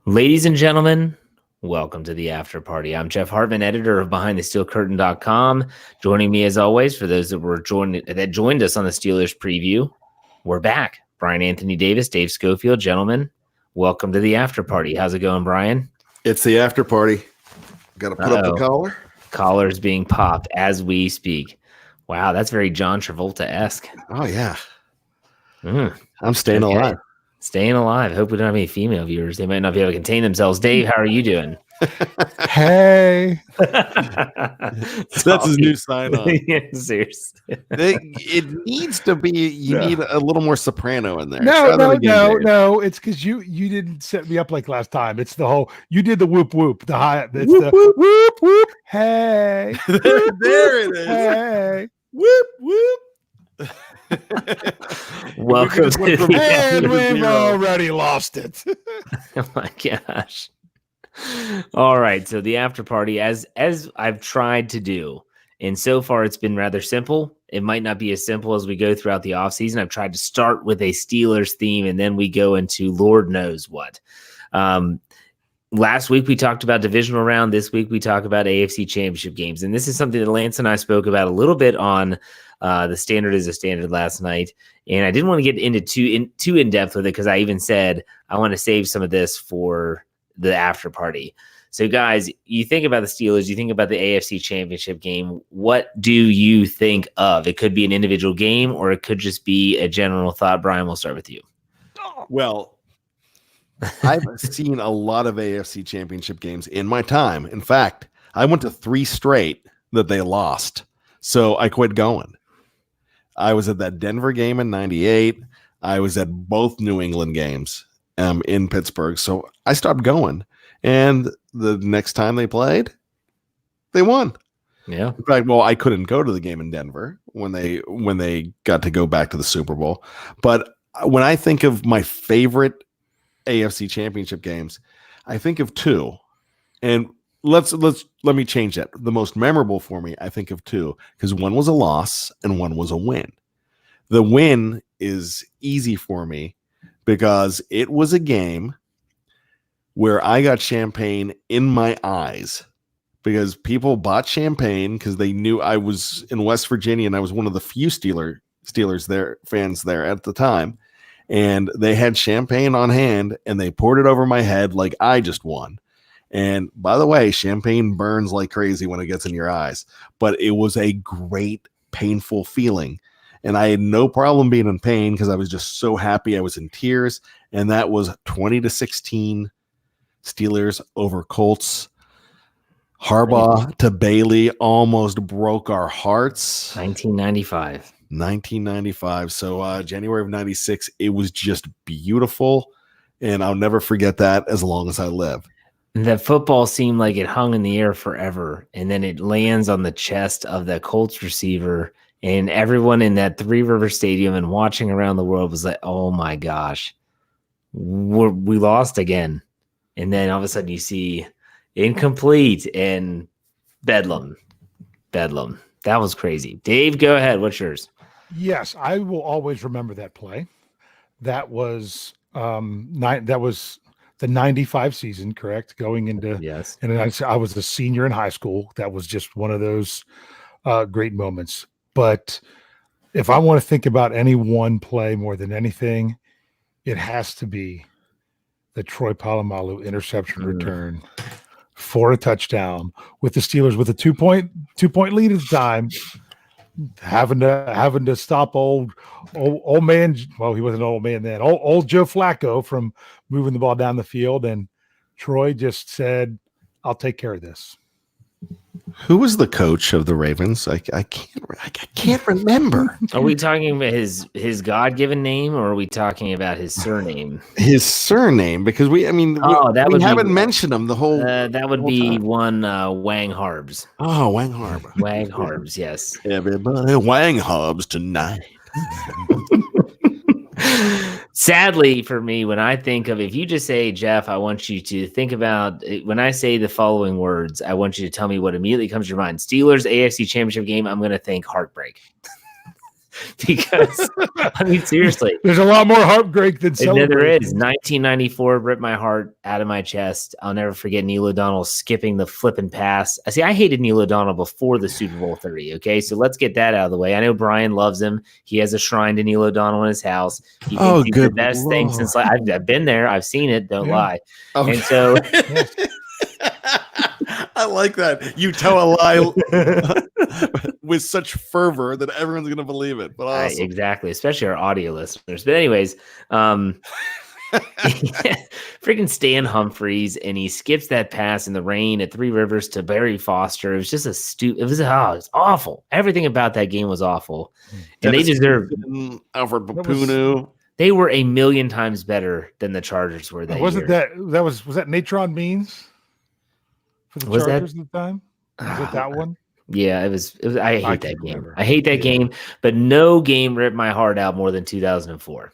Ladies and gentlemen, welcome to the After Party. I'm Jeff Hartman, editor of BehindTheSteelCurtain.com. Joining me, as always, for those that joined us on the Steelers preview, we're back. Bryan Anthony Davis, Dave Schofield. Gentlemen, welcome to the After Party. How's it going, Bryan? It's the after party. Got to put up the collar. Collar's being popped as we speak. Wow, that's very John Travolta-esque. Oh, yeah. I'm staying alive. Staying alive. Hope we don't have any female viewers. They might not be able to contain themselves. Dave, how are you doing? Hey. That's his new sign on. Yeah, seriously. It needs to be, you need a little more soprano in there. No. It's because you didn't set me up like last time. It's the whole, you did the whoop whoop. The high, it's whoop, the whoop. whoop whoop. Hey. There it is. Hey. Whoop whoop. Welcome to the And we've already lost it. Oh my gosh. All right, so the after party, as I've tried to do, and so far it's been rather simple. It might not be as simple as we go throughout the offseason. I've tried to start with a Steelers theme, and then we go into Lord knows what. Last week we talked about divisional round. This week we talk about AFC Championship games, and this is something that Lance and I spoke about a little bit on the Standard is a Standard last night, and I didn't want to get into too in depth with it because I even said I want to save some of this for the after party. So, guys, you think about the Steelers, you think about the AFC Championship game. What do you think of? It could be an individual game, or it could just be a general thought. Bryan, we'll start with you. Well, I've seen a lot of AFC Championship games in my time. In fact, I went to 3 straight that they lost, so I quit going. I was at that Denver game in 98. I was at both New England games in Pittsburgh, so I stopped going. And the next time they played, they won. Yeah. In fact, well, I couldn't go to the game in Denver when they got to go back to the Super Bowl. But when I think of my favorite AFC Championship games, I think of 2. And let me change that. The most memorable for me, I think of 2, because one was a loss and one was a win. The win is easy for me because it was a game where I got champagne in my eyes because people bought champagne because they knew I was in West Virginia and I was one of the few Steelers fans there at the time. And they had champagne on hand and they poured it over my head like I just won. And by the way, champagne burns like crazy when it gets in your eyes, but it was a great, painful feeling. And I had no problem being in pain because I was just so happy. I was in tears. And that was 20-16 Steelers over Colts. Harbaugh to Bailey almost broke our hearts. 1995. So January of 96, it was just beautiful. And I'll never forget that as long as I live. That football seemed like it hung in the air forever, and then it lands on the chest of the Colts receiver, and everyone in that Three River Stadium and watching around the world was like, oh my gosh, we lost again. And then all of a sudden you see incomplete and Bedlam. That was crazy. Dave, go ahead. What's yours? Yes, I will always remember that play. That was the 95 season, correct? Going into, yes. And I was a senior in high school. That was just one of those great moments. But if I want to think about any one play more than anything, it has to be the Troy Polamalu interception return for a touchdown with the Steelers with a two point lead at the time, having to stop old man. Well, he wasn't an old man then. Old Joe Flacco from moving the ball down the field, and Troy just said, "I'll take care of this." Who was the coach of the Ravens? I can't remember. Are we talking about his God-given name, or are we talking about his surname? His surname, because we haven't mentioned him the whole. That would be time. One Wang Harbs. Oh, Wang Harb. Wang Harbs, yes. Everybody Wang Harbs tonight. Sadly for me, when I think of, if you just say, Jeff, I want you to think about, when I say the following words, I want you to tell me what immediately comes to your mind. Steelers AFC Championship game, I'm going to think heartbreak. because I mean, seriously, there's a lot more heartbreak than celebration. There is. 1994 ripped my heart out of my chest. I'll never forget Neil O'Donnell skipping the flipping pass. I hated Neil O'Donnell before the Super Bowl 30. Okay, so let's get that out of the way. I know Brian loves him. He has a shrine to Neil O'Donnell in his house. He thinks he's the best thing since I've been there. I've seen it. Don't lie. Okay. And so. I like that. You tell a lie with such fervor that everyone's going to believe it. But awesome. Exactly, especially our audio listeners. But anyways, freaking Stan Humphries, and he skips that pass in the rain at Three Rivers to Barry Foster. It was just it was awful. Everything about that game was awful, and they deserved Alfred Papunu. They were a million times better than the Chargers were that wasn't year. Was that Natron Means? For the Chargers at the time? Was it that one? Yeah, it was. I hate that game. I hate that game, but no game ripped my heart out more than 2004.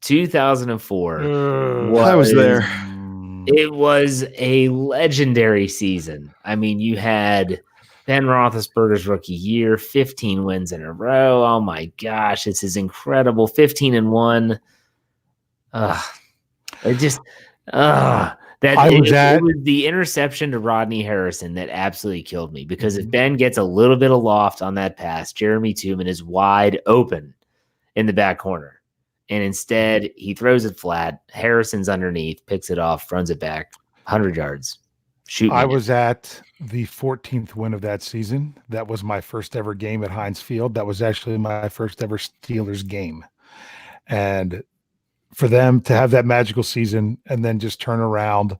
2004. I was there. It was a legendary season. I mean, you had Ben Roethlisberger's rookie year, 15 wins in a row. Oh my gosh, this is incredible. 15-1. It was the interception to Rodney Harrison that absolutely killed me, because if Ben gets a little bit of loft on that pass, Jeremy Tooman is wide open in the back corner. And instead, he throws it flat. Harrison's underneath, picks it off, runs it back 100 yards. I was at the 14th win of that season. That was my first ever game at Heinz Field. That was actually my first ever Steelers game. And for them to have that magical season and then just turn around.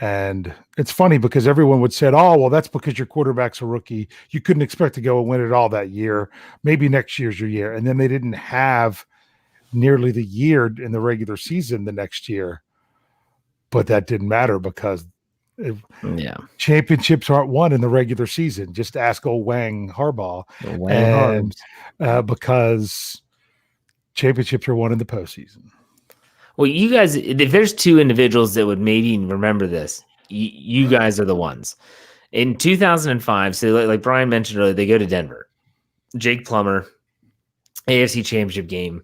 And it's funny because everyone would say, oh, well, that's because your quarterback's a rookie. You couldn't expect to go and win it all that year. Maybe next year's your year. And then they didn't have nearly the year in the regular season the next year. But that didn't matter because championships aren't won in the regular season. Just ask old Wang Harbaugh. Because championships are won in the postseason. Well, you guys, if there's two individuals that would maybe remember this, you guys are the ones. In 2005, so like Brian mentioned earlier, they go to Denver. Jake Plummer, AFC Championship game.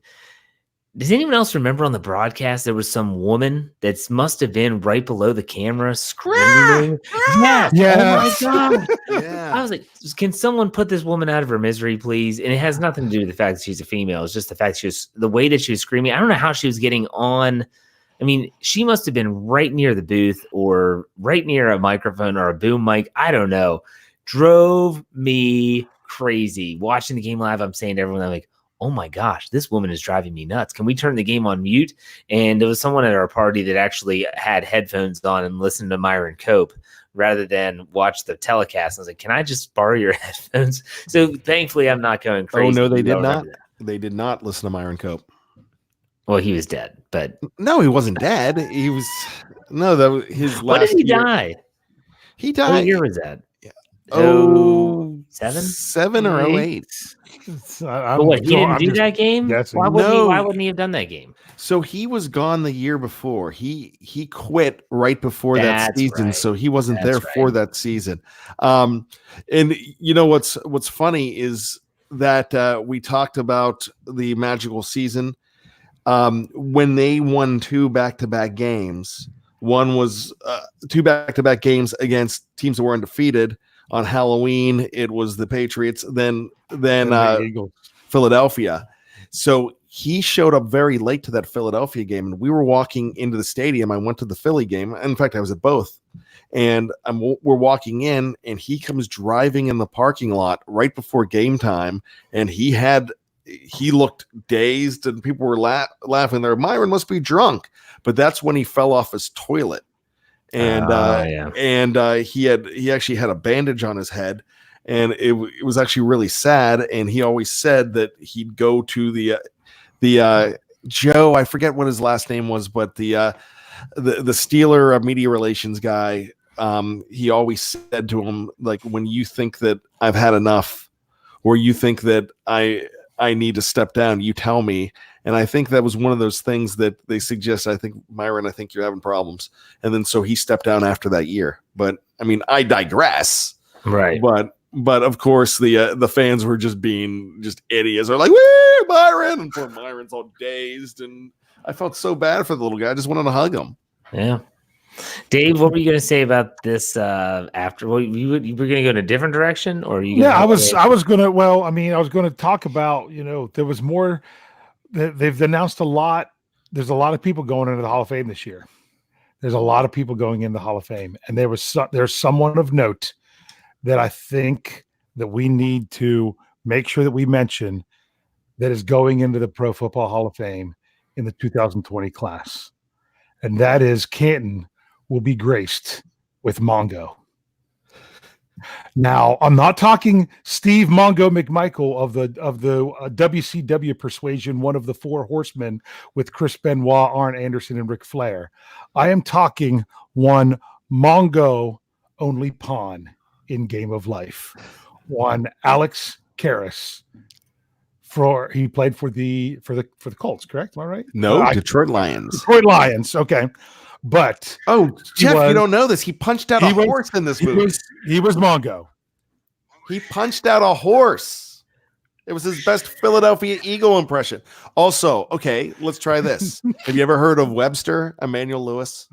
Does anyone else remember on the broadcast there was some woman that must have been right below the camera screaming? Yeah. Oh my God. Yeah. I was like, can someone put this woman out of her misery, please? And it has nothing to do with the fact that she's a female. It's just the fact the way that she was screaming. I don't know how she was getting on. I mean, she must have been right near the booth or right near a microphone or a boom mic. I don't know. Drove me crazy. Watching the game live, I'm saying to everyone, I'm like, oh my gosh, this woman is driving me nuts. Can we turn the game on mute? And there was someone at our party that actually had headphones on and listened to Myron Cope rather than watch the telecast. I was like, can I just borrow your headphones? So thankfully I'm not going crazy. Oh no, they did not. They did not listen to Myron Cope. Well, he was dead, but no, he wasn't dead. He was his last When did he year. die? He died. What year was that? Yeah. 7 or 08. But what, he didn't do that game? Why wouldn't he have done that game? So he was gone the year before. He quit right before that season, right. So he wasn't there for that season. And you know what's funny is that we talked about the magical season when they won 2 back-to-back games. One was 2 back-to-back games against teams that were undefeated. On Halloween, it was the Patriots, then Philadelphia. So he showed up very late to that Philadelphia game, and we were walking into the stadium. I went to the Philly game. In fact, I was at both. And we're walking in, and he comes driving in the parking lot right before game time, and he looked dazed, and people were laughing there. Myron must be drunk, but that's when he fell off his toilet. And he actually had a bandage on his head, and it was actually really sad. And he always said that he'd go to the Joe, I forget what his last name was, but the Steeler media relations guy. He always said to him, like, when you think that I've had enough, or you think that I need to step down, you tell me. And I think that was one of those things that they suggest. I think, Myron, I think you're having problems. And then so he stepped down after that year. But I mean, I digress. Right. But but of course the fans were just being just idiots. They're like, "Woo, Byron!" And poor Byron's all dazed, and I felt so bad for the little guy. I just wanted to hug him. Yeah. Dave, what were you going to say about this after? Well, you were going to go in a different direction, or you? Yeah, I was going to. Well, I mean, I was going to talk about. There was more. They've announced a lot. There's a lot of people going into the Hall of Fame this year. There's a lot of people going in the Hall of Fame, and there's someone of note that I think that we need to make sure that we mention that is going into the Pro Football Hall of Fame in the 2020 class, and that is Canton will be graced with Mongo. Now, I'm not talking Steve Mongo McMichael of the WCW persuasion, one of the four horsemen with Chris Benoit, Arn Anderson, and Ric Flair. I am talking one Mongo only pawn in Game of Life, one Alex Karras. He played for the Colts, correct? Am I right? No, Detroit Lions. Detroit Lions. Okay. But Jeff, you don't know this. He punched out a horse in this movie. He was Mongo. He punched out a horse. It was his best Philadelphia Eagle impression. Also, okay, let's try this. Have you ever heard of Webster, Emmanuel Lewis?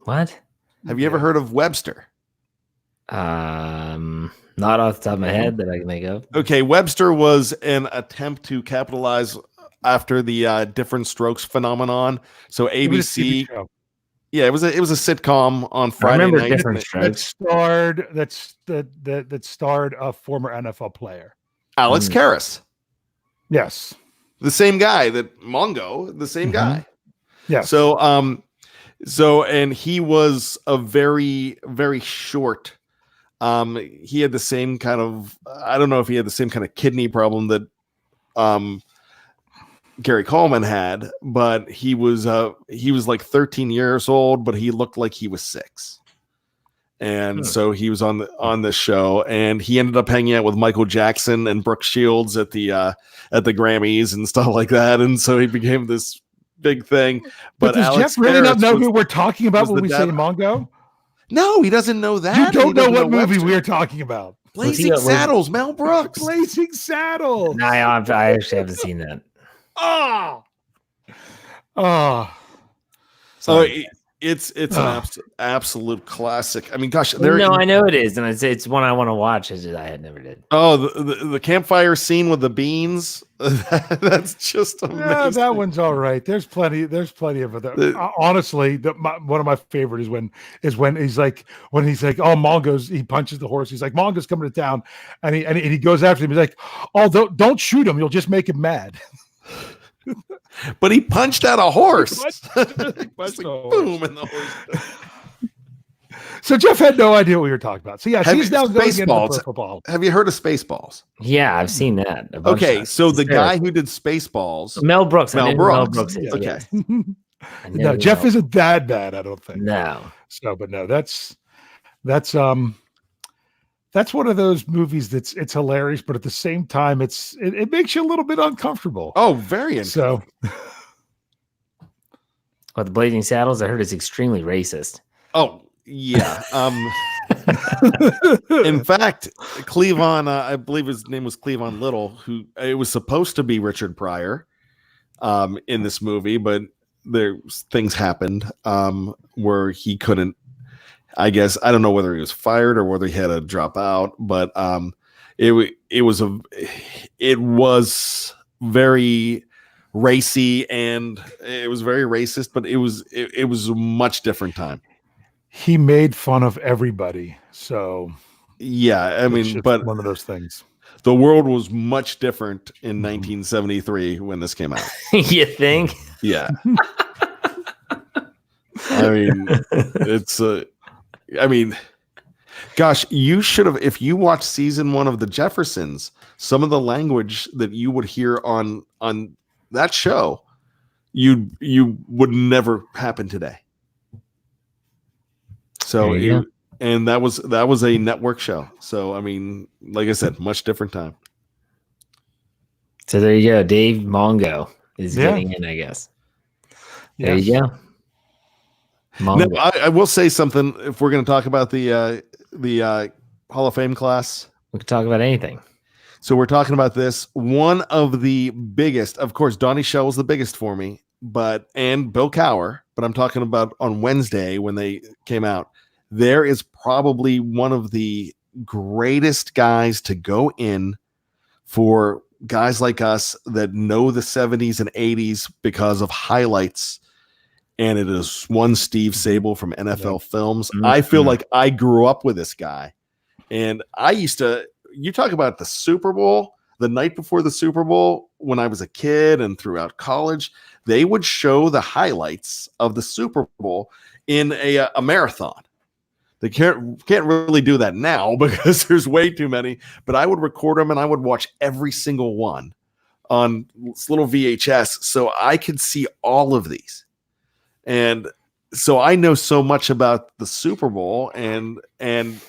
What? Have you ever heard of Webster? Not off the top of my head that I can think of. Okay, Webster was an attempt to capitalize after the different strokes phenomenon. So ABC, it was a sitcom on Friday night that starred a former NFL player, Alex Karras. Yes, the same guy that Mongo, the same guy. Yeah. So and he was a very, very short. He had the same kind of, I don't know if he had the same kind of kidney problem that Gary Coleman had, but he was like 13 years old, but he looked like he was 6. And so he was on this show, and he ended up hanging out with Michael Jackson and Brooke Shields at the Grammys and stuff like that. And so he became this big thing. But does Alex Jeff really Karras not know who we're talking about when we say Mongo? No, he doesn't know that. You don't know what movie we're talking about. Blazing Saddles, Mel Brooks. Blazing Saddles. No, I actually haven't seen that. So it's an absolute classic. I mean, gosh, I know it is, and it's one I want to watch. I had never did. Oh, the campfire scene with the beans. That's just amazing. Yeah, that one's all right. There's plenty of it. Honestly, one of my favorite is when he's like, oh, Mongo's, he punches the horse. He's like, Mongo's coming to town, and he goes after him. He's like, oh, don't shoot him. You'll just make him mad. But he punched out a horse. Boom, and the horse. So Jeff had no idea what we were talking about. So yeah, she's now going into football. Have you heard of Spaceballs? Yeah, I've seen that. Okay, so the guy who did Spaceballs, Mel Brooks. Mel Brooks. Okay. No, Jeff isn't that bad, I don't think. No. So, but no, that's one of those movies it's hilarious, but at the same time, it makes you a little bit uncomfortable. Oh, very uncomfortable. So, well, the Blazing Saddles, I heard, is extremely racist. Oh, yeah. In fact, Cleavon, I believe his name was Cleavon Little, who it was supposed to be Richard Pryor in this movie, but things happened where he couldn't. I guess I don't know whether he was fired or whether he had to drop out, but it was very racy and it was very racist, but it was a much different time. He made fun of everybody, so yeah, I mean, but one of those things. The world was much different in 1973 when this came out. You think? Yeah. I mean, gosh, you should have, if you watched season 1 of The Jeffersons, some of the language that you would hear on that show, you would never happen today. So, and that was a network show. So, I mean, like I said, much different time. So there you go. Dave Mongo is getting in, I guess. There you go. Now, I will say something. If we're going to talk about the Hall of Fame class? We could talk about anything. So we're talking about this. One of the biggest, of course, Donnie Shell was the biggest for me, and Bill Cowher, but I'm talking about on Wednesday when they came out. There is probably one of the greatest guys to go in for guys like us that know the 70s and 80s because of highlights. And it is one Steve Sabol from NFL Films. Mm-hmm. I feel like I grew up with this guy. And you talk about the Super Bowl, the night before the Super Bowl, when I was a kid and throughout college, they would show the highlights of the Super Bowl in a marathon. They can't really do that now because there's way too many, but I would record them and I would watch every single one on this little VHS so I could see all of these. And so I know so much about the Super Bowl and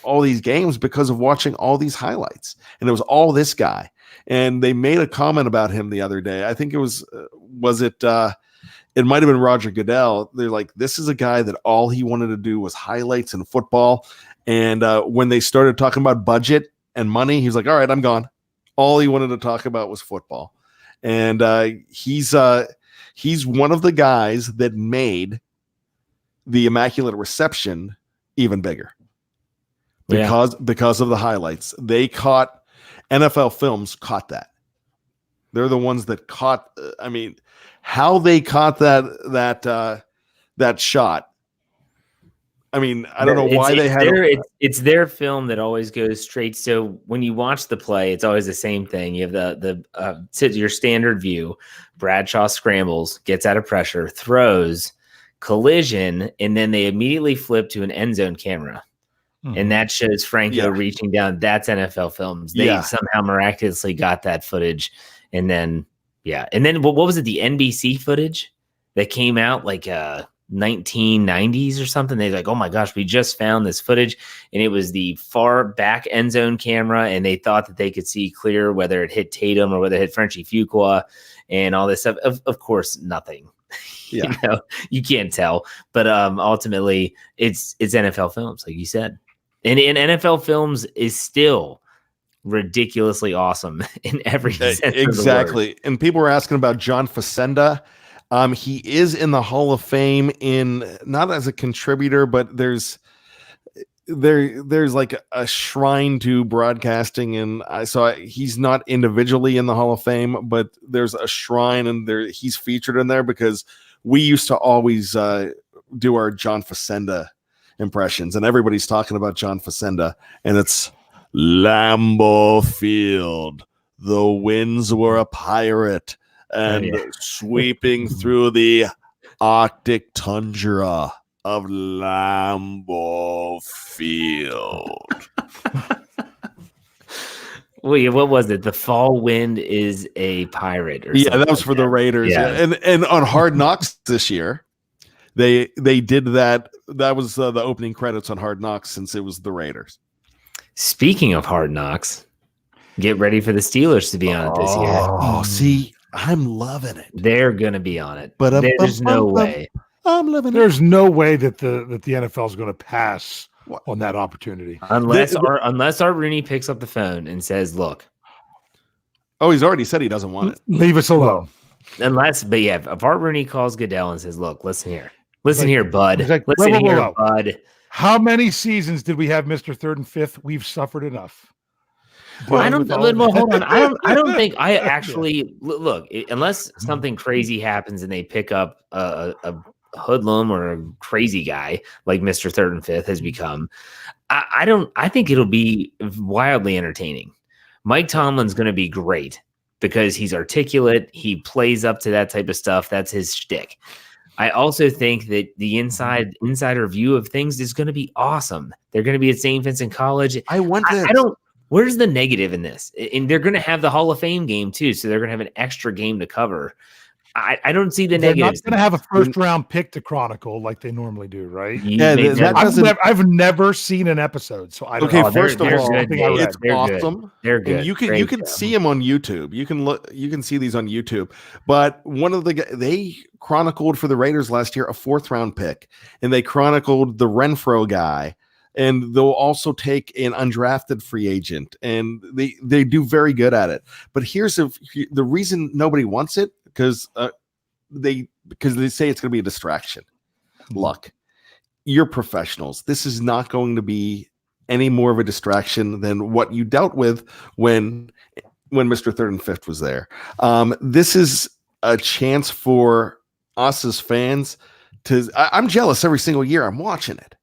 all these games because of watching all these highlights. And it was all this guy. And they made a comment about him the other day. I think it was it might have been Roger Goodell. They're like, this is a guy that all he wanted to do was highlights in football. And when they started talking about budget and money, he was like, all right, I'm gone. All he wanted to talk about was football. And he's one of the guys that made the Immaculate Reception even bigger because of the highlights. NFL Films caught that. They're the ones that caught. How they caught that shot. I mean, I don't know why they had it's their film that always goes straight. So when you watch the play, it's always the same thing. You have your standard view. Bradshaw scrambles, gets out of pressure, throws, collision, and then they immediately flip to an end zone camera. Mm-hmm. And that shows Franco reaching down. That's NFL Films. They somehow miraculously got that footage. And then what was it? The NBC footage that came out like 1990s or something. They're like, oh my gosh, we just found this footage. And it was the far back end zone camera. And they thought that they could see clear whether it hit Tatum or whether it hit Frenchie Fuqua and all this stuff. Of course, nothing. Yeah. You can't tell. But ultimately, it's NFL Films, like you said. And NFL Films is still ridiculously awesome in every sense exactly. And people were asking about John Facenda. He is in the Hall of Fame not as a contributor, but there's like a shrine to broadcasting, and I saw he's not individually in the Hall of Fame, but there's a shrine and he's featured in there because we used to always do our John Facenda impressions, and everybody's talking about John Facenda, and it's Lambeau Field. The winds were a pirate and sweeping through the Arctic tundra of Lambeau Field. Wait, what was it? The fall wind is a pirate, or something that was for the Raiders. Yeah. And on Hard Knocks this year, they did that. That was the opening credits on Hard Knocks since it was the Raiders. Speaking of Hard Knocks, get ready for the Steelers to be on it this year. Oh, see, I'm loving it. They're going to be on it. But there's no way. I'm living it. There's no way that the NFL is going to pass on that opportunity. Unless Art Rooney picks up the phone and says, look. Oh, he's already said he doesn't want it. Leave us alone. If Art Rooney calls Goodell and says, look, listen here. Listen here, bud. Bud. How many seasons did we have Mr. Third and Fifth? We've suffered enough. Hold on. I don't think I actually look unless something crazy happens and they pick up a hoodlum or a crazy guy like Mr. Third and Fifth has become. I think it'll be wildly entertaining. Mike Tomlin's going to be great because he's articulate. He plays up to that type of stuff. That's his shtick. I also think that the insider view of things is going to be awesome. They're going to be at St. Vincent College. Where's the negative in this? And they're going to have the Hall of Fame game too, so they're going to have an extra game to cover. I don't see the negatives. They're not going to have a first round pick to chronicle like they normally do, right? I've never seen an episode, so I don't know. Okay, first of all, it's awesome. Good. They're good. And you can see them on YouTube. You can see these on YouTube. But one of they chronicled for the Raiders last year a 4th round pick, and they chronicled the Renfro guy and they'll also take an undrafted free agent, and they do very good at it. But here's the reason nobody wants it, because they say it's going to be a distraction. Look, you're professionals. This is not going to be any more of a distraction than what you dealt with when Mr. Third and Fifth was there. This is a chance for us as fans to. I'm jealous every single year I'm watching it.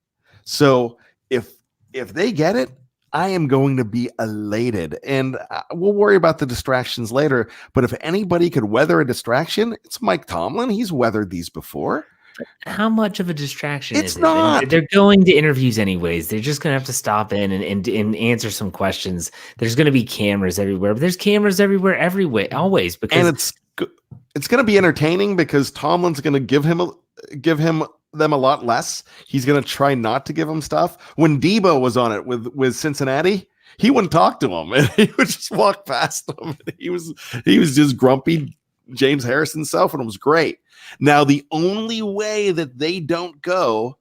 So if they get it, I am going to be elated, and we'll worry about the distractions later. But if anybody could weather a distraction, it's Mike Tomlin. He's weathered these before. How much of a distraction it's is it? not. They're going to interviews anyways. They're just going to have to stop in and answer some questions. There's going to be cameras everywhere, but there's cameras everywhere, always. Because And it's going to be entertaining because Tomlin's going to give them a lot less. He's going to try not to give them stuff. When Debo was on it with Cincinnati, he wouldn't talk to him, and he would just walk past them. He was just grumpy James Harrison self, and it was great. Now, the only way that they don't go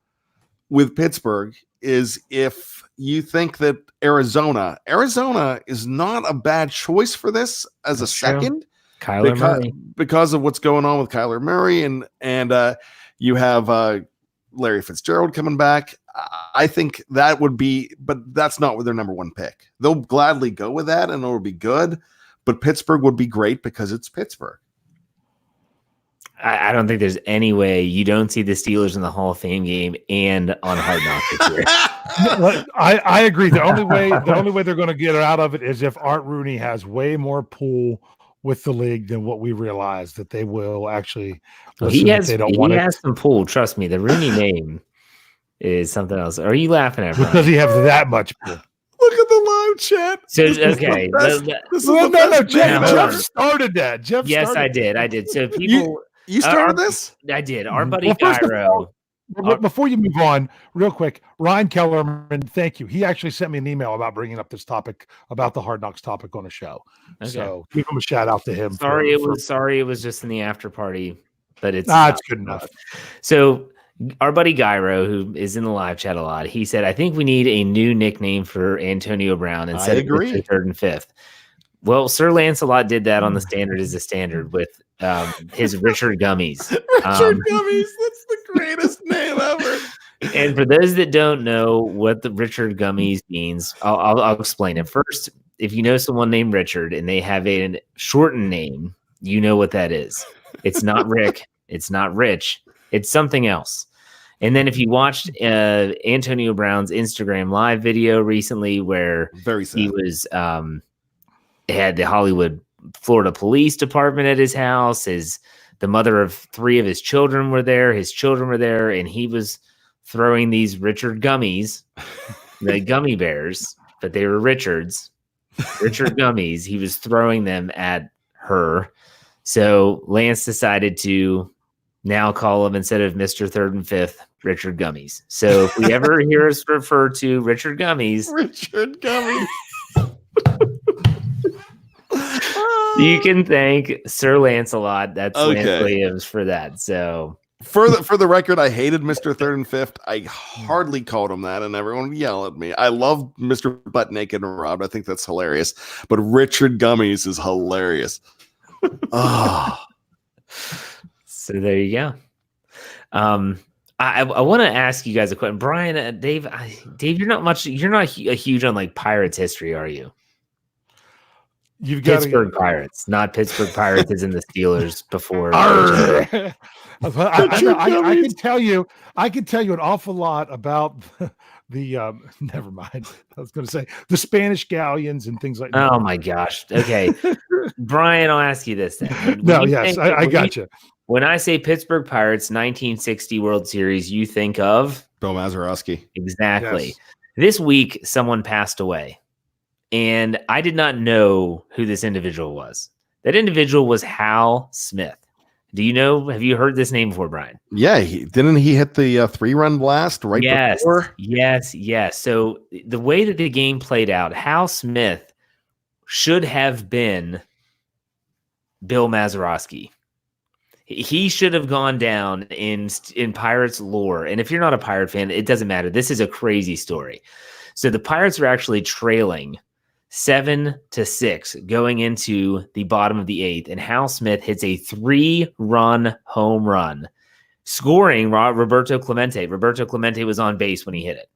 with Pittsburgh is if you think that Arizona is not a bad choice for this as a second. Kyler Murray. Because of what's going on with Kyler Murray, and you have Larry Fitzgerald coming back. I think that would be, but that's not with their number one pick. They'll gladly go with that, and it will be good. But Pittsburgh would be great because it's Pittsburgh. I don't think there's any way you don't see the Steelers in the Hall of Fame game and on Hard Knocks this year. I agree. The only way they're going to get out of it is if Art Rooney has way more pull with the league than what we realize that they will actually. He has some pull. Trust me, the Rooney name is something else. Are you laughing at? Because he has that much pull. Look at the live chat. So okay, Jeff started that. I did. So people. You started this? I did. Our buddy Gyro. Before you move on, real quick, Ryan Kellerman, thank you. He actually sent me an email about bringing up this topic, about the Hard Knocks topic on a show. Okay. So give him a shout out to him. Sorry, it was just in the after party, but it's good enough. So our buddy Gyro, who is in the live chat a lot, he said, I think we need a new nickname for Antonio Brown instead of Mr. Third and Fifth. Well, Sir Lancelot did that on the Standard as a Standard with his Richard Gummies. Richard Gummies, that's the greatest name ever. And for those that don't know what the Richard Gummies means, I'll explain it. First, if you know someone named Richard and they have a shortened name, you know what that is. It's not Rick. It's not Rich. It's something else. And then if you watched Antonio Brown's Instagram live video recently where he was had the Hollywood, Florida Police Department at his house, the mother of 3 of his children were there, and he was throwing these Richard Gummies, the gummy bears, but they were Richard Gummies. He was throwing them at her. So Lance decided to now call him, instead of Mr. Third and Fifth, Richard Gummies. So if we ever hear us refer to Richard Gummies, you can thank Sir Lancelot. That's Lance Williams for that. So for the record, I hated Mr. Third and Fifth. I hardly called him that, and everyone would yell at me. I love Mr. Butt Naked and Robbed. I think that's hilarious. But Richard Gummies is hilarious. So there you go. I want to ask you guys a question. Brian, Dave, you're not a huge on like Pirates history, are you? You've got Pittsburgh Pirates, not Pittsburgh Pirates as in the Steelers before. I can tell you an awful lot about the never mind. I was going to say the Spanish galleons and things like that. Oh my gosh. Okay. Brian, I'll ask you this then. I got you. When I say Pittsburgh Pirates 1960 World Series, you think of Bill Mazeroski. Exactly. Yes. This week, someone passed away. And I did not know who this individual was. That individual was Hal Smith. Have you heard this name before, Brian? Yeah. Didn't he hit the 3-run blast before? Yes. So the way that the game played out, Hal Smith should have been Bill Mazeroski. He should have gone down in Pirates lore. And if you're not a Pirate fan, it doesn't matter. This is a crazy story. So the Pirates were actually trailing 7-6 going into the bottom of the 8th, and Hal Smith hits a 3-run home run, scoring Roberto Clemente. Roberto Clemente was on base when he hit it,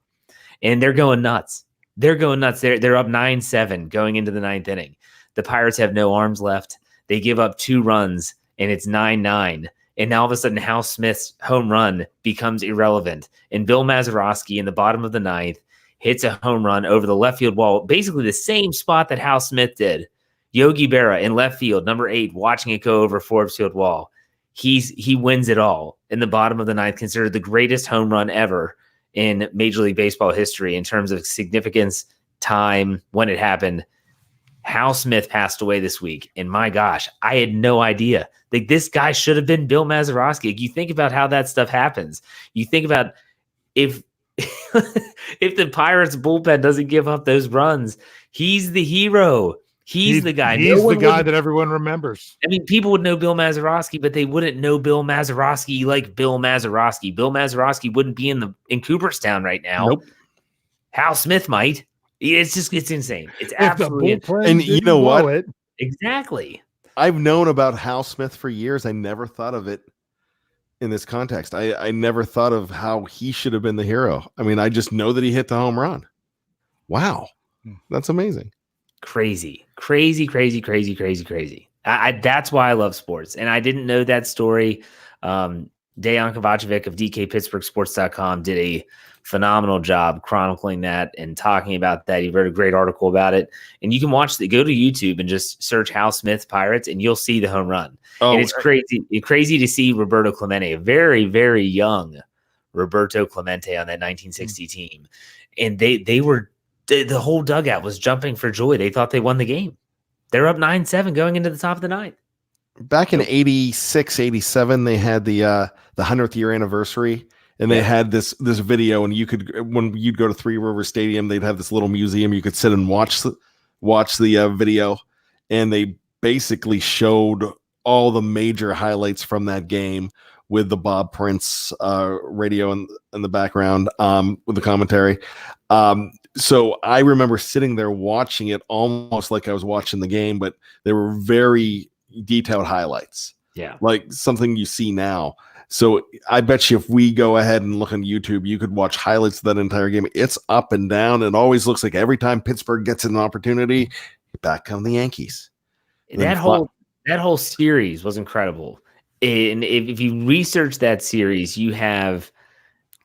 and they're going nuts. They're up 9-7 going into the 9th inning. The Pirates have no arms left. They give up 2 runs, and it's 9-9. And now all of a sudden, Hal Smith's home run becomes irrelevant. And Bill Mazeroski in the bottom of the 9th hits a home run over the left field wall, basically the same spot that Hal Smith did. Yogi Berra in left field, number 8, watching it go over Forbes Field wall. He wins it all in the bottom of the 9th, considered the greatest home run ever in Major League Baseball history in terms of significance, time, when it happened. Hal Smith passed away this week, and my gosh, I had no idea. Like, this guy should have been Bill Mazeroski. Like, you think about how that stuff happens. You think about if if the Pirates bullpen doesn't give up those runs, he's the hero. He's the guy. He's the guy that everyone remembers. I mean, people would know Bill Mazeroski, but they wouldn't know Bill Mazeroski like Bill Mazeroski. Bill Mazeroski wouldn't be in Cooperstown right now. Nope. Hal Smith might. It's insane. It's absolutely and you know what? Exactly. I've known about Hal Smith for years. I never thought of it in this context. I never thought of how he should have been the hero. I mean, I just know that he hit the home run. Wow. That's amazing. Crazy. That's why I love sports. And I didn't know that story. Dejan Kovacevic of DKPittsburghSports.com did a phenomenal job chronicling that and talking about that. He wrote a great article about it. And you can go to YouTube and just search Hal Smith Pirates, and you'll see the home run. Oh, and it's crazy to see Roberto Clemente, a very, very young Roberto Clemente on that 1960 team. And the whole dugout was jumping for joy. They thought they won the game. They're up 9-7 going into the top of the 9th. Back in 86, 87, they had the 100th year anniversary, and they had this video, and when you'd go to Three Rivers Stadium, they'd have this little museum. You could sit and watch the video, and they basically showed all the major highlights from that game with the Bob Prince radio in the background with the commentary. So I remember sitting there watching it almost like I was watching the game, but they were very detailed highlights. Yeah. Like something you see now. So I bet you if we go ahead and look on YouTube, you could watch highlights of that entire game. It's up and down. It always looks like every time Pittsburgh gets an opportunity, back come the Yankees. That whole series was incredible. And if you research that series, you have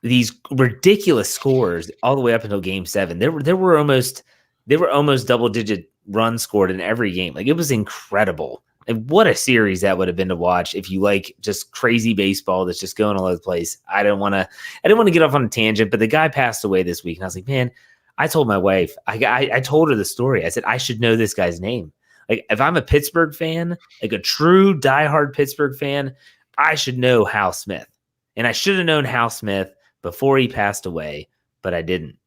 these ridiculous scores all the way up until Game 7. There were almost double-digit runs scored in every game. Like, it was incredible. And what a series that would have been to watch if you like just crazy baseball that's just going all over the place. I didn't want to get off on a tangent, but the guy passed away this week, and I was like, man, I told my wife, I told her the story. I said, I should know this guy's name. Like, if I'm a Pittsburgh fan, like a true diehard Pittsburgh fan, I should know Hal Smith. And I should have known Hal Smith before he passed away, but I didn't.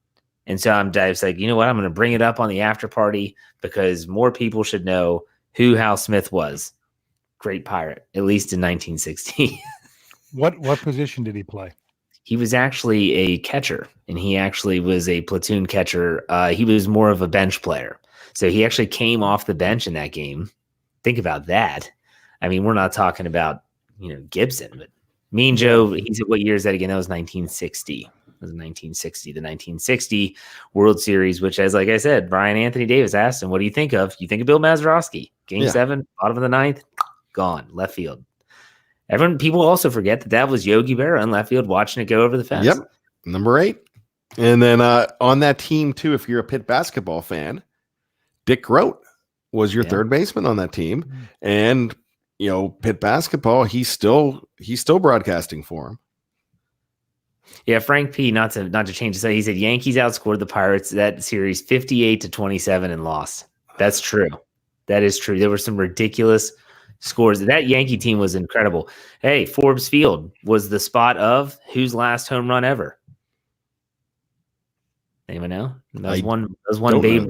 And so I was like, you know what? I'm going to bring it up on the after party because more people should know who Hal Smith was. Great Pirate, at least in 1960. What position did he play? He was actually a catcher, and he actually was a platoon catcher. He was more of a bench player. So he actually came off the bench in that game. Think about that. I mean, we're not talking about, Gibson, but Mean Joe, what year is that again? That was 1960. It was 1960, the 1960 World Series, which, as like I said, Brian Anthony Davis asked him, what do you think of? You think of Bill Mazeroski. Game 7, bottom of the 9th, gone, left field. People also forget that was Yogi Berra in left field watching it go over the fence. Yep, number 8. And then on that team, too, if you're a Pitt basketball fan, Dick Grote was your third baseman on that team. And, Pitt basketball, he's still broadcasting for him. Yeah, Frank P, not to change the say, he said Yankees outscored the Pirates that series 58-27 and lost. That's true. That is true. There were some ridiculous scores. That Yankee team was incredible. Hey, Forbes Field was the spot of whose last home run ever? Anyone know? That was one Babe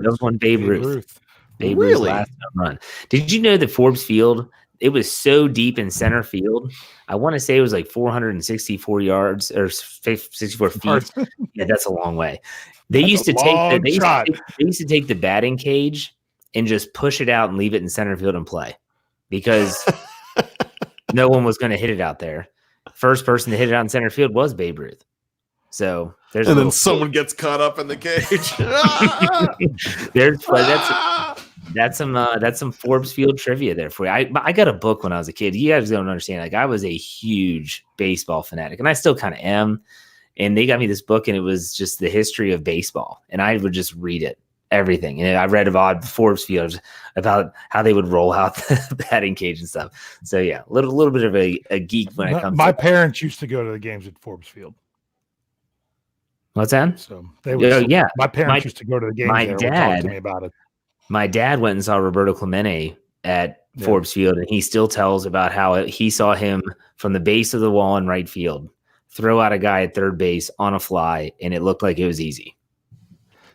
Ruth. Babe Ruth's last home run. Did you know that Forbes Field, it was so deep in center field. I want to say it was like 464 yards or 64 feet. Yeah, that's a long way. They used to take the batting cage and just push it out and leave it in center field and play because no one was going to hit it out there. First person to hit it out in center field was Babe Ruth. So there's and then someone gets caught up in the cage. That's some Forbes Field trivia there for you. I got a book when I was a kid. You guys don't understand. Like I was a huge baseball fanatic, and I still kind of am. And they got me this book, and it was just the history of baseball, and I would just read it, everything. And I read about Forbes Field, about how they would roll out the batting cage and stuff. So yeah, a little bit of a geek when it comes. My parents used to go to the games at Forbes Field. What's that? So they would. Yeah, my parents used to go to the games. My there dad and talk to me about it. My dad went and saw Roberto Clemente at Forbes Field, and he still tells about how he saw him from the base of the wall in right field throw out a guy at third base on a fly, and it looked like it was easy.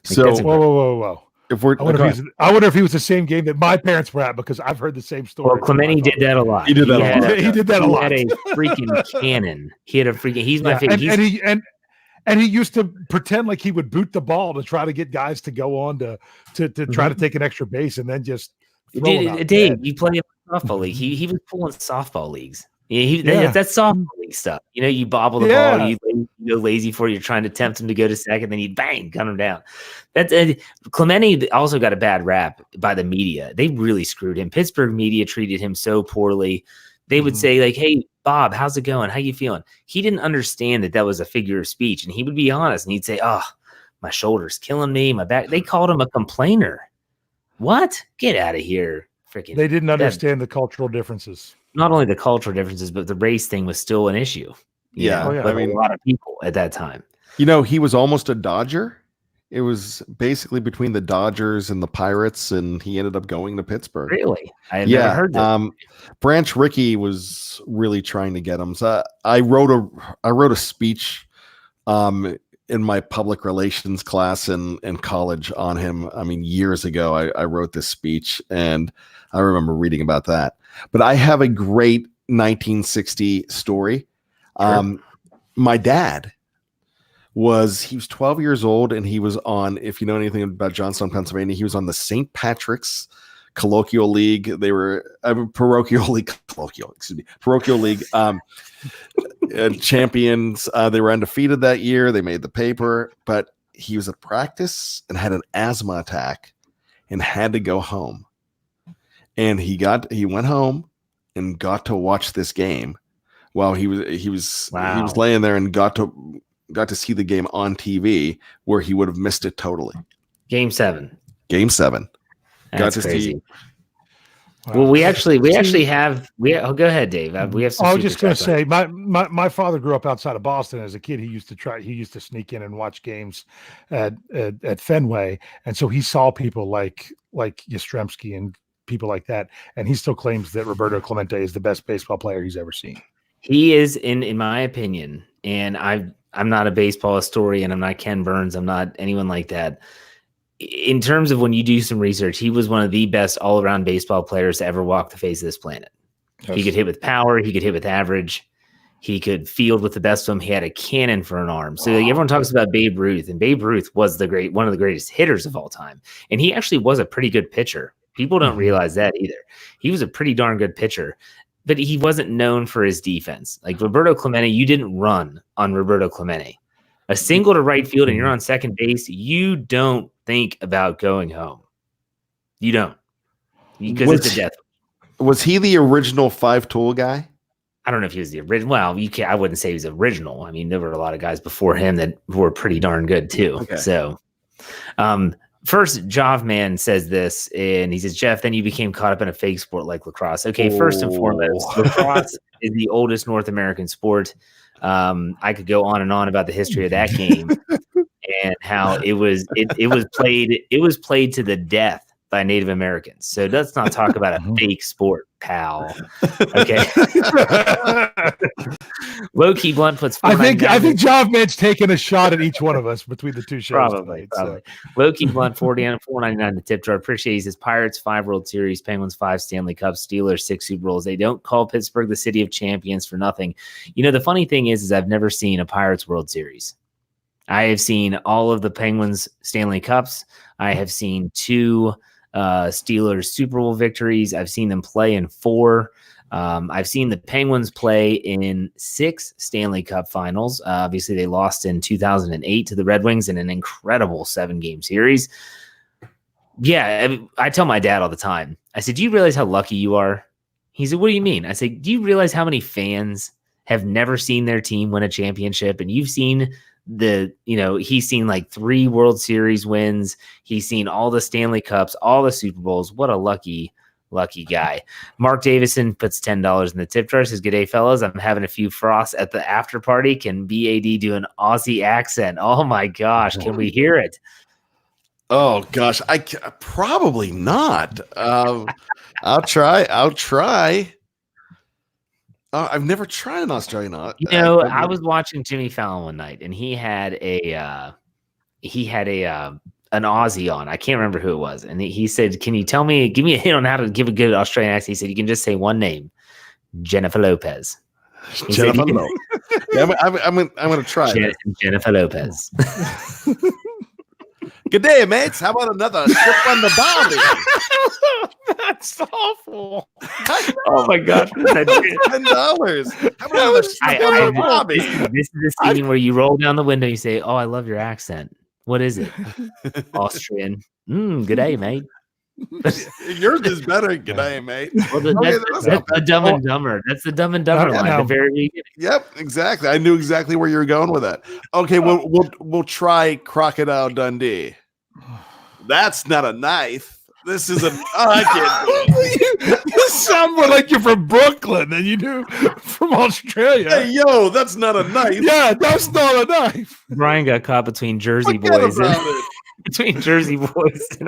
So whoa. I wonder if he was the same game that my parents were at, because I've heard the same story. Well, Clemente did that a lot. He did that a lot. He did that a lot. He had a freaking cannon. He had a freaking. He's my favorite. And he used to pretend like he would boot the ball to try to get guys to go on to try to take an extra base, and then just Dave, you play in softball league. He was pulling softball leagues. That's softball league stuff. You know, you bobble the ball, you go lazy for it. You're trying to tempt him to go to second, then you bang, gun him down. Clemente also got a bad rap by the media. They really screwed him. Pittsburgh media treated him so poorly. They would say like, "Hey, Bob, how's it going? How you feeling?" He didn't understand that was a figure of speech, and he would be honest, and he'd say, "Oh, my shoulder's killing me, my back." They called him a complainer. What? Get out of here. Freaking. They didn't understand the cultural differences. Not only the cultural differences, but the race thing was still an issue. I mean, a lot of people at that time. You know, he was almost a Dodger. It was basically between the Dodgers and the Pirates, and he ended up going to Pittsburgh. Really? I had never heard that. Branch Rickey was really trying to get him. So I wrote a speech in my public relations class in college on him. I mean, years ago, I wrote this speech, and I remember reading about that. But I have a great 1960 story. Sure. My dad was 12 years old, and he was on, if you know anything about Johnstown, Pennsylvania, he was on the St. Patrick's Colloquial League. They were parochial league champions. They were undefeated that year. They made the paper, but he was at practice and had an asthma attack and had to go home. And he went home and got to watch this game while he was laying there, and got to see the game on TV, where he would have missed it totally. Game 7. That's crazy. Wow. Well, we actually have. Go ahead, Dave. We have some. I was just going to say, my father grew up outside of Boston. As a kid, he used to sneak in and watch games at Fenway, and so he saw people like Yastrzemski and people like that, and he still claims that Roberto Clemente is the best baseball player he's ever seen. He is, in my opinion, and I'm not a baseball historian. I'm not Ken Burns. I'm not anyone like that. In terms of when you do some research, he was one of the best all-around baseball players to ever walk the face of this planet. Yes. He could hit with power. He could hit with average. He could field with the best of them. He had a cannon for an arm. So everyone talks about Babe Ruth, and Babe Ruth was one of the greatest hitters of all time. And he actually was a pretty good pitcher. People don't realize that either. He was a pretty darn good pitcher, but he wasn't known for his defense. Like Roberto Clemente, you didn't run on Roberto Clemente. A single to right field and you're on second base, you don't think about going home. You don't. Because it's a death. Was he the original 5-tool guy? I don't know if he was the original. Well, I wouldn't say he was original. I mean, there were a lot of guys before him that were pretty darn good too. Okay. So, first, Jovman says this, and he says, Jeff, then you became caught up in a fake sport like lacrosse. Okay, first and foremost, lacrosse is the oldest North American sport. I could go on and on about the history of that game and how it was played to the death by Native Americans. So let's not talk about a fake sport, pal. Okay. Low-key Blunt puts I think John Mitch taking a shot at each one of us between the two shows. Probably. So. Low-key Blunt, 40 and $4.99 the tip jar. Appreciate it. He says Pirates 5 World Series, Penguins 5 Stanley Cups, Steelers 6 Super Bowls. They don't call Pittsburgh the city of champions for nothing. You know, the funny thing is I've never seen a Pirates World Series. I have seen all of the Penguins Stanley Cups. I have seen 2 Steelers Super Bowl victories. I've seen them play in 4. I've seen the Penguins play in 6 Stanley Cup finals. Obviously, they lost in 2008 to the Red Wings in an incredible 7-game series. Yeah, I tell my dad all the time. I said, do you realize how lucky you are? He said, what do you mean? I said, do you realize how many fans have never seen their team win a championship? And you've seen he's seen like 3 World Series wins. He's seen all the Stanley Cups, all the Super Bowls. What a lucky guy. Mark Davison puts $10 in the tip jar. Says, good day, fellas. I'm having a few frosts at the after party. Can BAD do an Aussie accent? Oh my gosh. Can we hear it? Oh gosh. I probably not. I'll try. I've never tried an Australian. I was watching Jimmy Fallon one night, and he had an Aussie on. I can't remember who it was, and he said, "Can you give me a hint on how to give a good Australian accent?" He said, "You can just say one name, Jennifer Lopez." Jennifer Lopez. Yeah, I'm going to try it. Jennifer Lopez. Good day, mates. How about another trip on the Barbie? That's awful. Oh my God. $10. How about another trip on the Barbie? This is the scene where you roll down the window. You say, "Oh, I love your accent. What is it?" Austrian. Good day, mate. Yours is better. Good day, mate. Well, that's the Dumb and Dumber. That's the Dumb and Dumber line at the very beginning. Yep, exactly. I knew exactly where you were going with that. Okay, we'll try Crocodile Dundee. That's not a knife. This is I can't do it. You sound more like you're from Brooklyn than you do from Australia. Hey, yo, that's not a knife. Yeah, that's not a knife. Brian got caught between Jersey boys and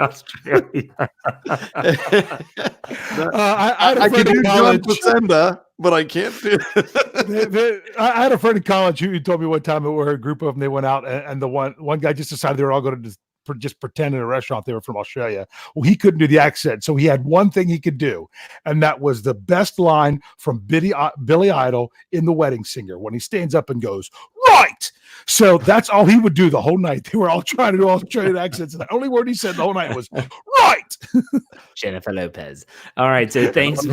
Australia. I can do John Placenda, but I can't do it. I had a friend in college who told me one time that we were a group of them. They went out, and the one guy just decided they were all going to just pretend in a restaurant they were from Australia. Well, he couldn't do the accent, so he had one thing he could do, and that was the best line from Billy Idol in The Wedding Singer when he stands up and goes, "Right!" So that's all he would do the whole night. They were all trying to do Australian accents, and the only word he said the whole night was, "Right!" Jennifer Lopez. All right, so thanks.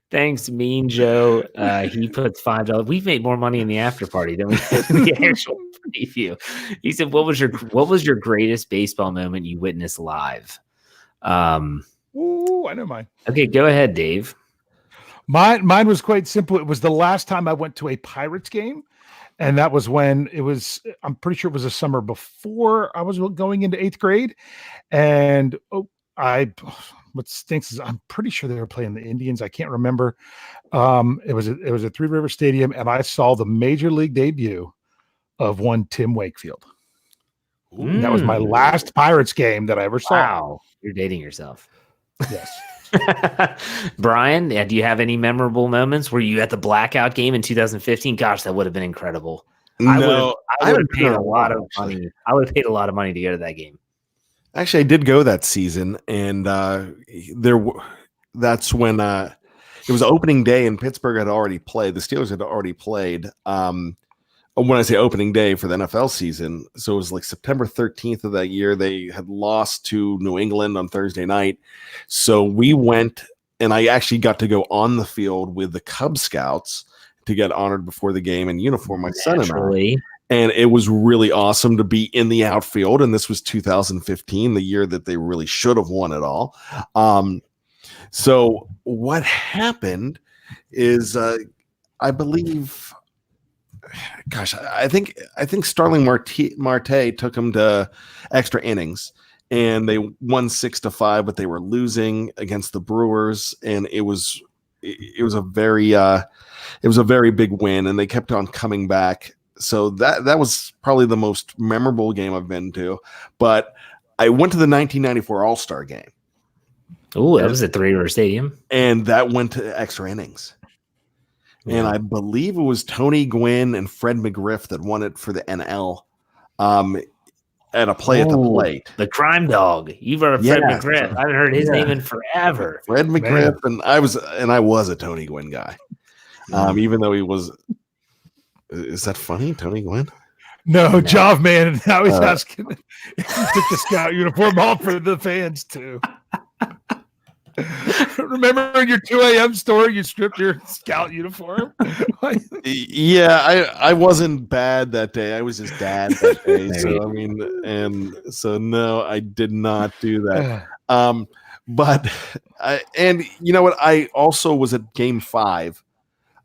Thanks, Mean Joe. He puts $5. We've made more money in the after party than we did in the actual preview. He said, "What was your greatest baseball moment you witnessed live?" Ooh, I know mine. Okay, go ahead, Dave. Mine was quite simple. It was the last time I went to a Pirates game, and that was when I'm pretty sure it was a summer before I was going into 8th grade, and what stinks is I'm pretty sure they were playing the Indians. I can't remember. It was a Three River Stadium, and I saw the major league debut of one Tim Wakefield. That was my last Pirates game that I ever saw. Wow, you're dating yourself. Yes. Brian, do you have any memorable moments? Were you at the blackout game in 2015? Gosh, that would have been incredible. No, I would have paid a lot of money. I would have paid a lot of money to go to that game. Actually, I did go that season, and that's when it was opening day, and Pittsburgh had already played. The Steelers had already played. When I say opening day for the NFL season, so it was like September 13th of that year. They had lost to New England on Thursday night, so we went, and I actually got to go on the field with the Cub Scouts to get honored before the game in uniform. My son and I. And it was really awesome to be in the outfield. And this was 2015, the year that they really should have won it all. So what happened is, I believe, gosh, I think Starling Marte took them to extra innings, and they won 6-5, but they were losing against the Brewers, and it was a very big win, and they kept on coming back. So that was probably the most memorable game I've been to. But I went to the 1994 All-Star game. Oh, that was at Three River Stadium. And that went to extra innings. Yeah. And I believe it was Tony Gwynn and Fred McGriff that won it for the NL at a play at the plate. The crime dog. You've heard of Fred McGriff. I haven't heard his name in forever. Fred McGriff. And I was a Tony Gwynn guy. Even though he was – is that funny, Tony Gwynn? No, Jav man. And now he's asking if you took the scout uniform off for the fans too. Remember in your 2 a.m. story, you stripped your scout uniform? Yeah, I wasn't bad that day. I was just dad that day. So no, I did not do that. And you know what? I also was at Game 5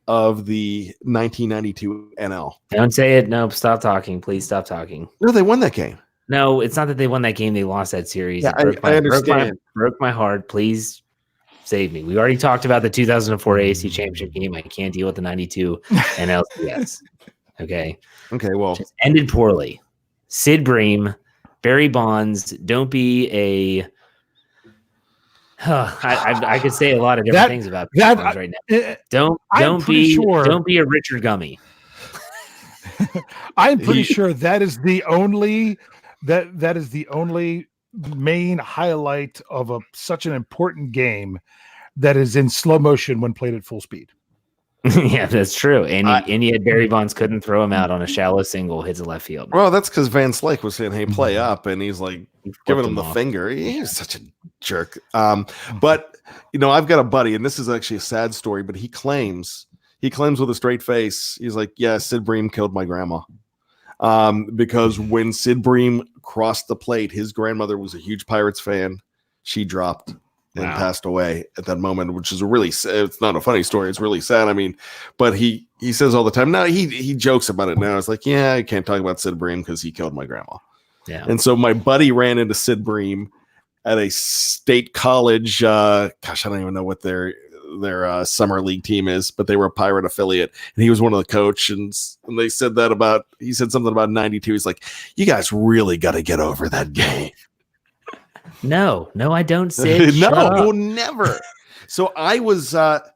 of the 1992 NL. Don't say it. No, stop talking. Please stop talking. No, they won that game. No, it's not that they won that game. They lost that series. Yeah, I understand. Broke my heart. Please save me. We already talked about the 2004 AFC Championship game. I can't deal with the 92 NLCS. Okay. Okay, well. Just ended poorly. Sid Bream, Barry Bonds, don't be a... I could say a lot of different things about Bonds right now. Don't be a Richard Gummy. I'm pretty sure that is the only... That is the only main highlight of such an important game that is in slow motion when played at full speed. Yeah, that's true. And yet Barry Bonds couldn't throw him out on a shallow single, hits the left field. Well, that's because Van Slyke was saying, "Hey, play up," and he's like giving him the finger. He's such a jerk. But I've got a buddy, and this is actually a sad story, but he claims with a straight face, he's like, "Yeah, Sid Bream killed my grandma." Because when Sid Bream crossed the plate, his grandmother was a huge Pirates fan. She dropped and passed away at that moment, which is it's not a funny story. It's really sad. I mean, but he says all the time, now he jokes about it now. It's like, yeah, I can't talk about Sid Bream because he killed my grandma. Yeah. And so my buddy ran into Sid Bream at a state college. I don't even know what their summer league team is, but they were a Pirate affiliate, and he was one of the coaches. And they said he said something about 92. He's like, "You guys really got to get over that game." No, I don't, Sid. No, you'll never. So I was at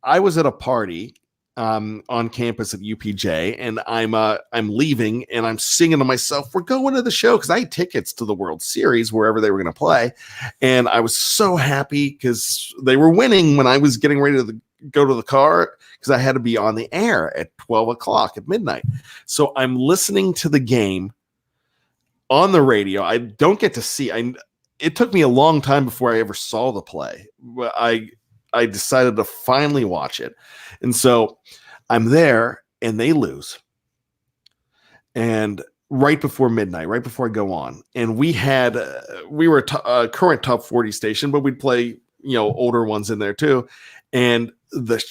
a party on campus at UPJ, and I'm leaving, and I'm singing to myself, "We're going to the show," because I had tickets to the World Series wherever they were going to play, and I was so happy because they were winning when I was getting ready to go to the car because I had to be on the air at 12 o'clock at midnight. So I'm listening to the game on the radio. I don't get to see. It took me a long time before I ever saw the play. I decided to finally watch it. And so I'm there and they lose. And right before midnight, right before I go on, and we were a current top 40 station, but we'd play, older ones in there too. And the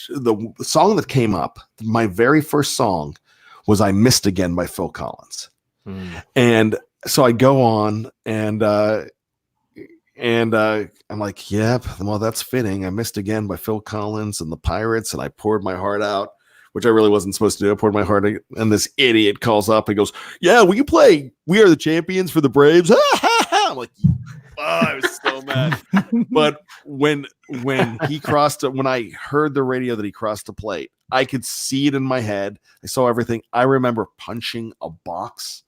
song that came up, my very first song, was "I Missed Again" by Phil Collins. And so I go on and I'm like, yep, well, that's fitting. I Missed Again by Phil Collins and the Pirates, and I poured my heart out, which I really wasn't supposed to do. I poured my heart out, and this idiot calls up and goes, "Yeah, will you play We Are the Champions for the Braves?" I'm like, I was so mad. But when I heard the radio that he crossed the plate, I could see it in my head. I saw everything. I remember punching a box,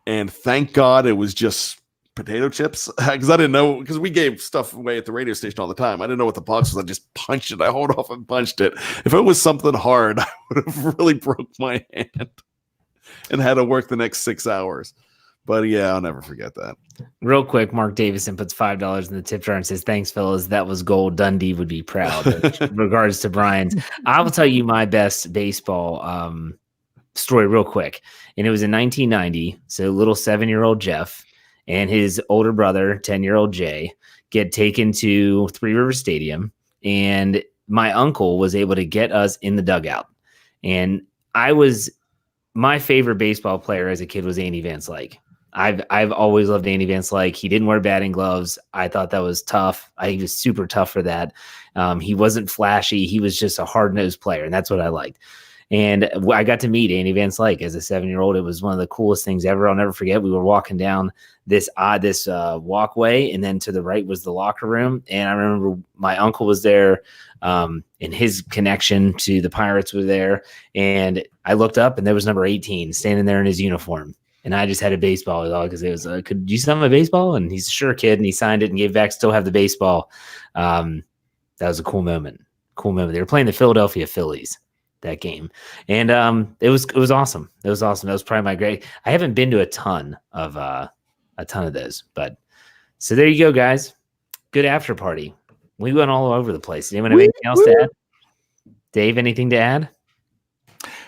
and thank God it was just potato chips, because I didn't know, because we gave stuff away at the radio station all the time. I didn't know what the box was. I just punched it. I hauled off and punched it. If it was something hard, I would have really broke my hand and had to work the next 6 hours. But yeah, I'll never forget that. Real quick, Mark Davison puts $5 in the tip jar and says, "Thanks, fellas. That was gold. Dundee would be proud." In regards to Brian's, I will tell you my best baseball story real quick. And it was in 1990. So little 7-year-old Jeff and his older brother, 10-year-old Jay, get taken to Three River Stadium. And my uncle was able to get us in the dugout. And my favorite baseball player as a kid was Andy Van Slyke. I've always loved Andy Van Slyke. He didn't wear batting gloves. I thought that was tough. He was super tough for that. He wasn't flashy. He was just a hard-nosed player, and that's what I liked. And I got to meet Andy Van Slyke as a 7-year-old. It was one of the coolest things ever. I'll never forget. We were walking down this walkway, and then to the right was the locker room. And I remember my uncle was there, and his connection to the Pirates was there. And I looked up, and there was number 18 standing there in his uniform. And I just had a baseball because it was, could you sign my baseball? And he's a sure kid, and he signed it and gave back. Still have the baseball. That was a cool moment. Cool moment. They were playing the Philadelphia Phillies that game, and it was awesome. It was awesome. That was probably my great. I haven't been to a ton of those, but so there you go, guys. Good after party. We went all over the place. Anyone have anything else to add? Dave, anything to add?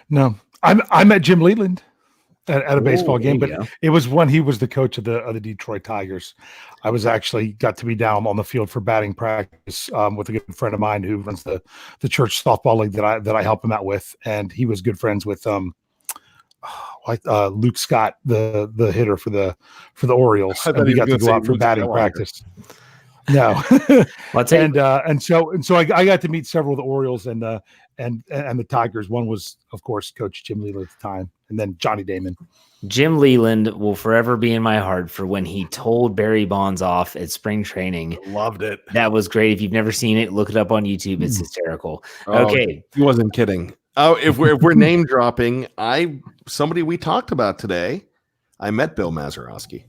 No, I met Jim Leland at a baseball game, but it was when he was the coach of the Detroit Tigers. I was actually got to be down on the field for batting practice with a good friend of mine who runs the church softball league that I help him out with, and he was good friends with Luke Scott, the hitter for the Orioles, and we got to go out for batting practice. No, and so I got to meet several of the Orioles and the Tigers. One was, of course, Coach Jim Leland at the time, and then Johnny Damon. Jim Leland will forever be in my heart for when he told Barry Bonds off at spring training. Loved it. That was great. If you've never seen it, look it up on YouTube. It's hysterical. Okay, he wasn't kidding. Oh, if we're name dropping, somebody we talked about today, I met Bill Mazeroski.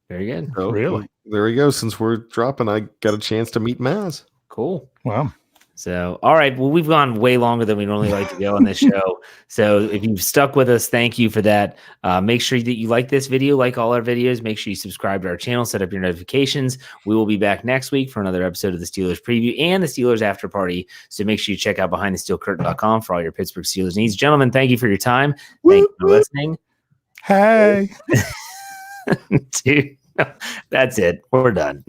Very good. So, really? There we go. Since we're dropping, I got a chance to meet Maz. Cool. Wow. So, all right. Well, we've gone way longer than we normally like to go on this show. So if you've stuck with us, thank you for that. Make sure that you like this video, like all our videos. Make sure you subscribe to our channel, set up your notifications. We will be back next week for another episode of the Steelers preview and the Steelers after party. So make sure you check out behindthesteelcurtain.com for all your Pittsburgh Steelers needs. Gentlemen, thank you for your time. Thank you for listening. Hey. Dude, that's it. We're done.